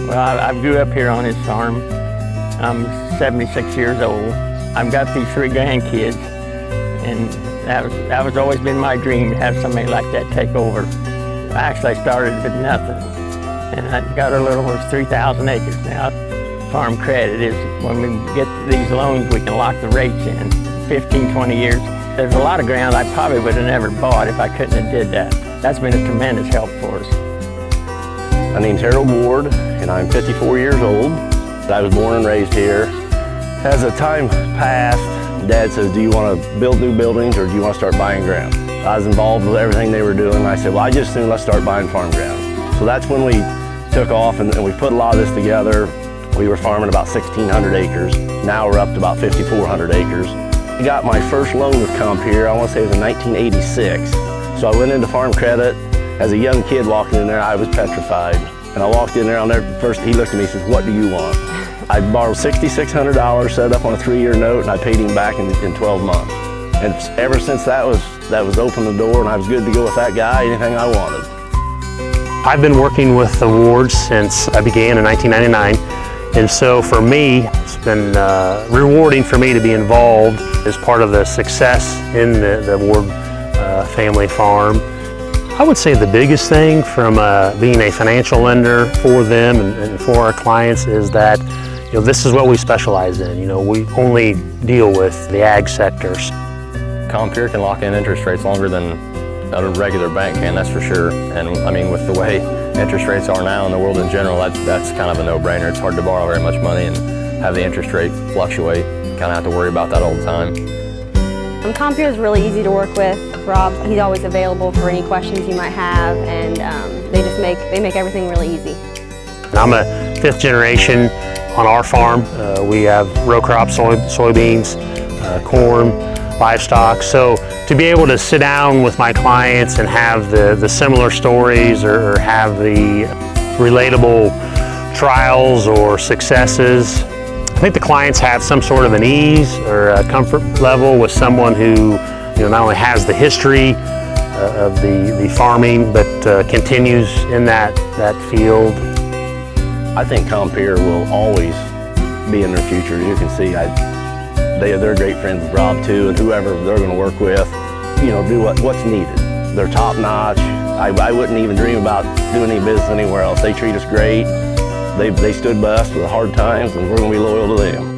Well, I grew up here on his farm. I'm 76 years old. I've got these 3 grandkids, and that was always been my dream, to have somebody like that take over. I actually started with nothing, and I got a little over 3,000 acres now. Farm credit is when we get these loans, we can lock the rates in 15, 20 years. There's a lot of ground I probably would have never bought if I couldn't have did that. That's been a tremendous help for us. My name's Harold Ward, and I'm 54 years old. I was born and raised here. As the time passed, Dad says, do you want to build new buildings or do you want to start buying ground? I was involved with everything they were doing. I said, well, I just assume let's start buying farm ground. So that's when we took off and we put a lot of this together. We were farming about 1,600 acres. Now we're up to about 5,400 acres. I got my first loan with Compeer, I want to say it was in 1986. So I went into farm credit. As a young kid walking in there, I was petrified. And I walked in there, I'll never, first he looked at me and says, what do you want? I borrowed $6,600, set up on a 3-year note, and I paid him back in 12 months. And ever since that was open the door, and I was good to go with that guy, anything I wanted. I've been working with the Wards since I began in 1999. And so for me, it's been rewarding for me to be involved as part of the success in the Ward family farm. I would say the biggest thing from being a financial lender for them and for our clients is that this is what we specialize in. We only deal with the ag sectors. Compeer can lock in interest rates longer than a regular bank can, that's for sure. And I mean, with the way interest rates are now in the world in general, that's kind of a no-brainer. It's hard to borrow very much money and have the interest rate fluctuate. You kind of have to worry about that all the time. Compeer is really easy to work with. Rob, he's always available for any questions you might have, and they make everything really easy. I'm a 5th generation on our farm. We have row crops, soybeans, corn, livestock. So to be able to sit down with my clients and have the similar stories or have the relatable trials or successes, I think the clients have some sort of an ease or a comfort level with someone who not only has the history of the farming, but continues in that field. I think Compeer will always be in their future. You can see they're great friends with Rob too, and whoever they're going to work with, do what's needed. They're top notch. I wouldn't even dream about doing any business anywhere else. They treat us great. They stood by us through the hard times, and we're going to be loyal to them.